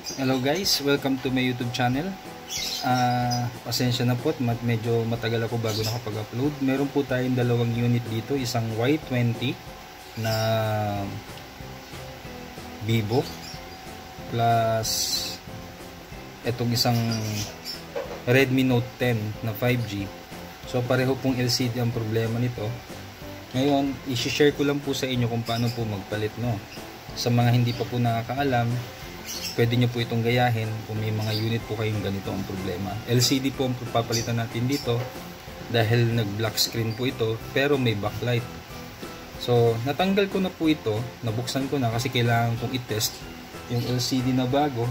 Hello guys, welcome to my YouTube channel. Pasensya na po, medyo matagal ako bago nakapag-upload. Meron po tayong dalawang unit dito, isang Y20 na Vivo plus etong isang Redmi Note 10 na 5G. So pareho pong LCD ang problema nito. Ngayon, i-share ko lang po sa inyo kung paano po magpalit, no. Sa mga hindi pa po nakakaalam, pwede nyo po itong gayahin kung may mga unit po kayong ganito ang problema. LCD po ang papalitan natin dito dahil nag black screen po ito pero may backlight. So natanggal ko na po ito, nabuksan ko na kasi kailangan kong i-test yung LCD na bago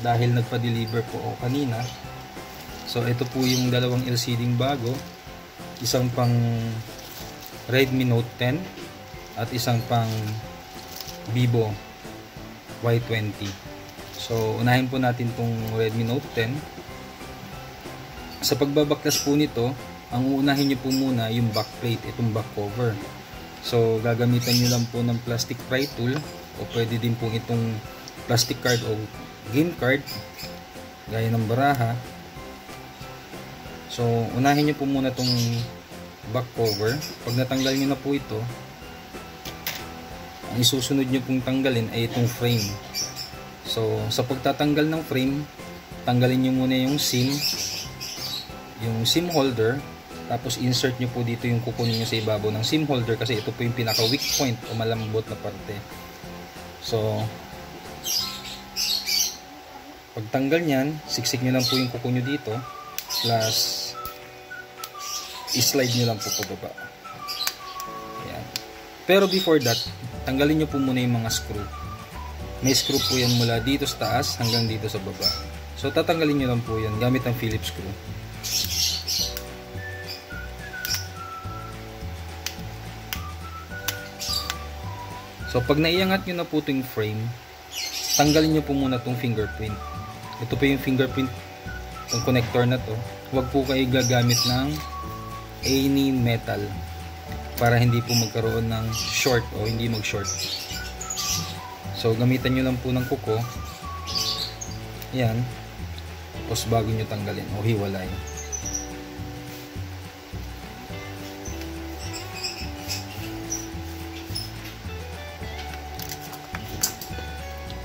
dahil nagpa-deliver po ako kanina. So ito po yung dalawang LCD bago, isang pang Redmi Note 10 at isang pang Vivo Y20. So unahin po natin tong Redmi Note 10. Sa pagbabaklas po nito, ang uunahin nyo po muna yung backplate, itong back cover. So gagamitan nyo lang po ng plastic pry tool o pwede din po itong plastic card o game card gaya ng baraha. So unahin nyo po muna itong back cover. Pag natanggal nyo na po ito, ang isusunod nyo pong tanggalin ay itong frame. So sa pagtatanggal ng frame, tanggalin nyo muna yung SIM holder, tapos insert nyo po dito yung kukunin nyo sa ibabaw ng SIM holder kasi ito po yung pinaka weak point o malambot na parte. So pagtanggal nyan, siksik nyo lang po yung kuko nyo dito plus i-slide nyo lang po pababa. Ayan. Pero before that, tanggalin nyo po muna yung mga screw. May screw po yan mula dito sa taas hanggang dito sa baba. So tatanggalin nyo lang po yan gamit ang Phillips screw. So pag naiangat nyo na po itong frame, tanggalin nyo po muna itong fingerprint. Ito po yung fingerprint, itong connector na to. Huwag po kayo gagamit ng any metal para hindi po magkaroon ng short o hindi mag-short. So gamitan nyo lang po ng kuko. Yan. Tapos bago nyo tanggalin o hiwalay.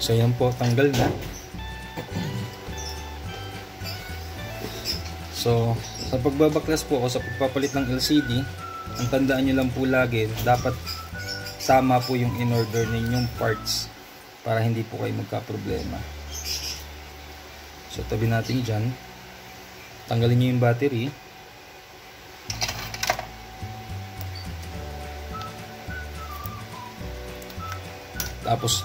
So yan po, tanggal na. So sa pagbabaklas po o sa pagpapalit ng LCD, ang tandaan nyo lang po lagi, dapat tama po yung in-order ninyong parts para hindi po kayo magka-problema. So tabi natin dyan. Tanggalin nyo yung battery. Tapos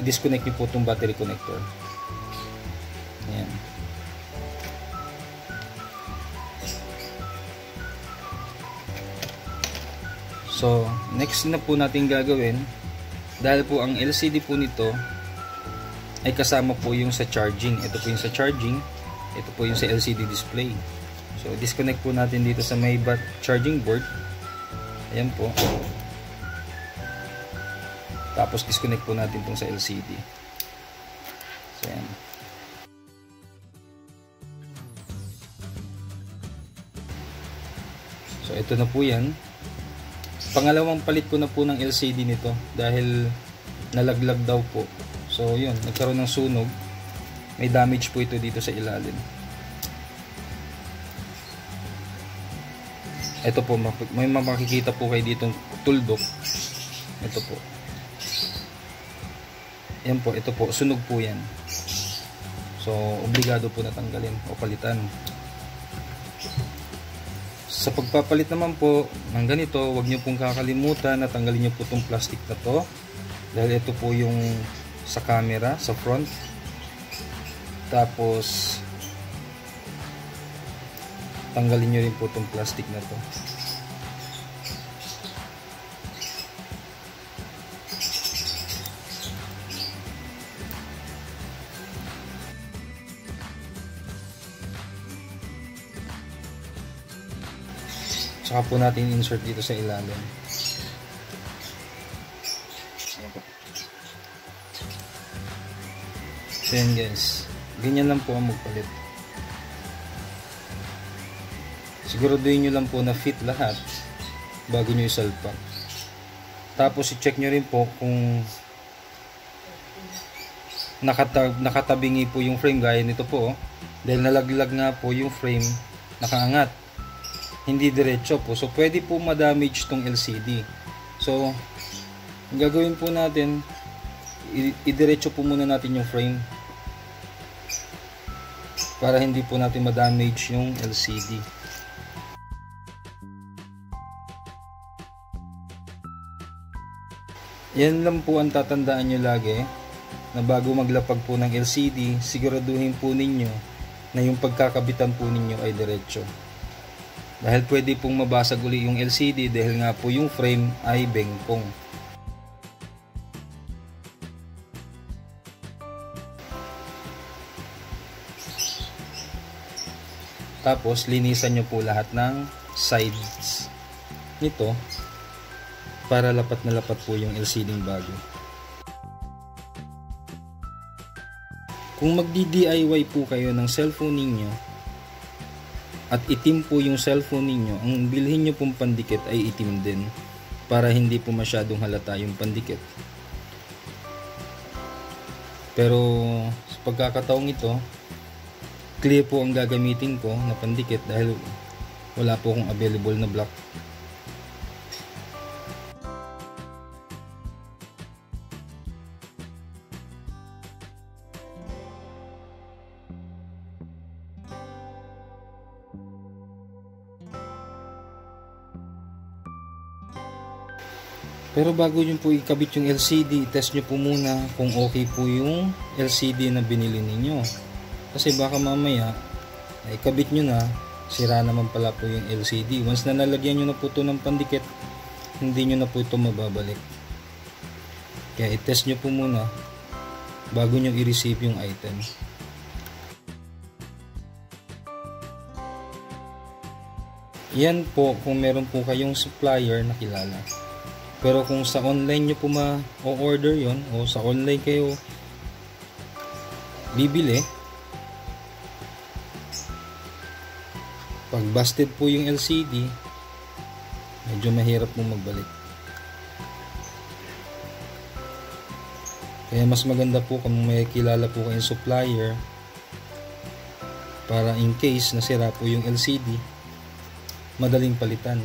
disconnect nyo po itong battery connector. Ayan. So next na po natin gagawin, dahil po ang LCD po nito ay kasama po yung sa charging. Ito po yung sa charging, ito po yung sa LCD display. So disconnect po natin dito sa may charging board. Ayan po. Tapos disconnect po natin itong sa LCD. So ayan. So ito na po yan. Pangalawang palit ko na po ng LCD nito dahil nalaglag daw po. So yun, nagkaroon ng sunog. May damage po ito dito sa ilalim. Ito po, may makikita po kayo ditong tuldok. Ito po. Yan po, ito po, sunog po yan. So obligado po natanggalin o palitan. Sa pagpapalit naman po ng ganito, huwag nyo pong kakalimutan na tanggalin nyo po itong plastic na to dahil ito po yung sa camera, sa front. Tapos tanggalin nyo rin po itong plastic na to. Saka po natin insert dito sa ilalim. So yan guys, ganyan lang po ang magpalit. Siguraduhin nyo lang po na fit lahat bago nyo isalpak. Tapos i-check nyo rin po kung nakatabingi po yung frame gaya nito po. Dahil nalaglag nga po yung frame, nakaangat. Hindi diretso po. So pwede po ma-damage tong LCD. So ang gagawin po natin, idiretso po muna natin yung frame para hindi po natin ma-damage yung LCD. Yan lang po ang tatandaan nyo lagi, na bago maglapag po ng LCD, siguraduhin po ninyo na yung pagkakabitan po ninyo ay diretso. Dahil pwede pong mabasag uli yung LCD dahil nga po yung frame ay bengkong. Tapos linisan nyo po lahat ng sides nito para lapat na lapat po yung LCD bago. Kung magdi-DIY po kayo ng cellphone ninyo at itim po yung cellphone ninyo, ang bilhin nyo pong pandikit ay itim din para hindi po masyadong halata yung pandikit. Pero sa pagkakataong ito, clear po ang gagamitin ko na pandikit dahil wala po akong available na black. Pero bago nyo po ikabit yung LCD, test nyo po muna kung okay po yung LCD na binili ninyo. Kasi baka mamaya, ikabit nyo na, sira naman pala po yung LCD. Once na nalagyan nyo na po ito ng pandikit, hindi nyo na po ito mababalik. Kaya i-test nyo po muna bago nyo i-receive yung item. Yan po kung meron po kayong supplier na kilala. Pero kung sa online nyo po ma-order yon o sa online kayo bibili, pag busted po yung LCD, medyo mahirap po magbalik. Kaya mas maganda po kung may kilala po kayong supplier para in case nasira po yung LCD, madaling palitan.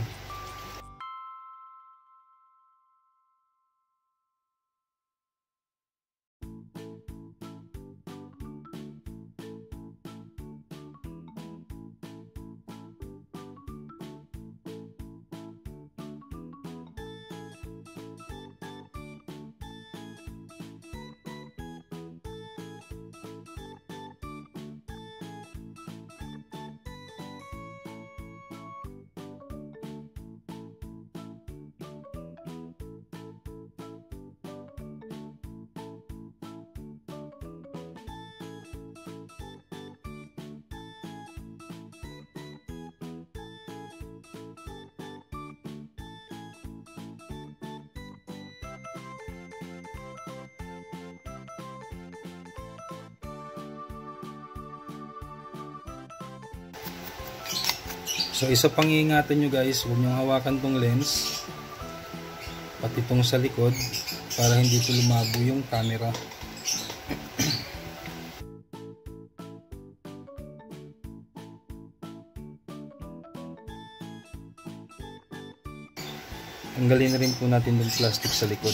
So isa pang iingatan nyo guys, huwag nyo hawakan tong lens pati tong sa likod para hindi ito lumabo yung camera. Tanggalin na rin po natin yung plastic sa likod.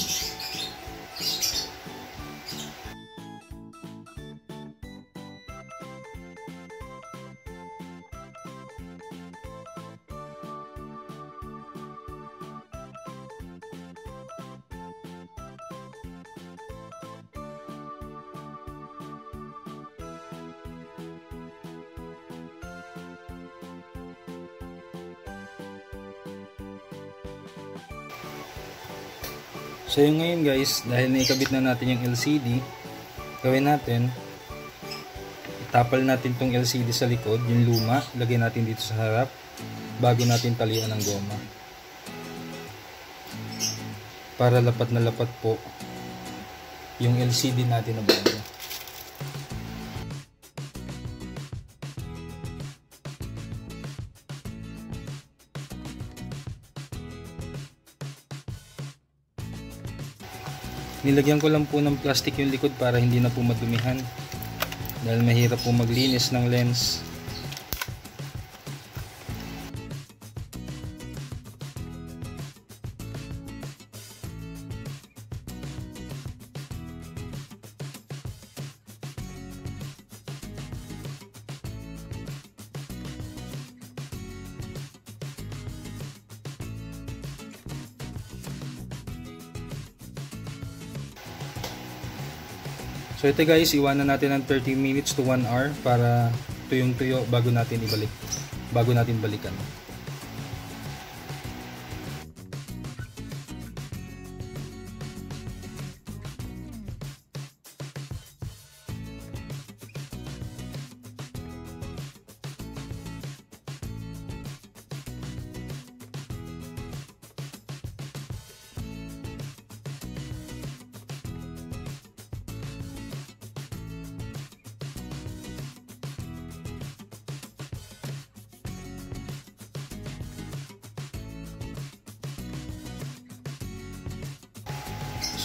So yung ngayon guys, dahil naikabit na natin yung LCD, gawin natin, itapal natin tong LCD sa likod, yung luma, lagay natin dito sa harap, bago natin talian ng goma. Para lapat na lapat po yung LCD natin na bago. Nilagyan ko lang po ng plastic yung likod para hindi na po madumihan, dahil mahirap po maglinis ng lens. So ito guys, iwanan natin ng 30 minutes to 1 hour para tuyong-tuyo bago natin balikan.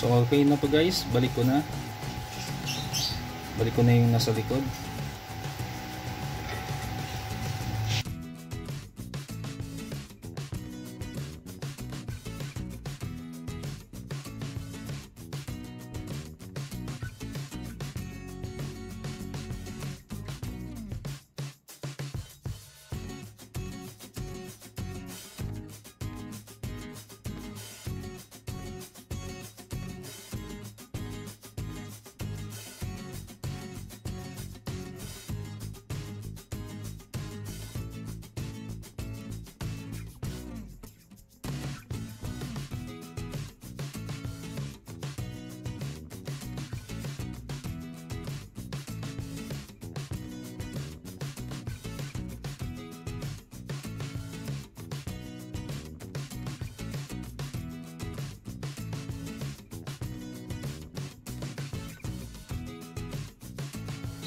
So okay na po guys, balik ko na yung nasa likod.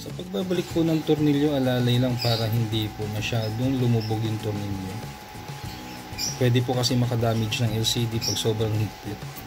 Sa pagbabalik po ng tornilyo, alalay lang para hindi po masyadong lumubog yung tornilyo. Pwede po kasi makadamage ng LCD pag sobrang higpit.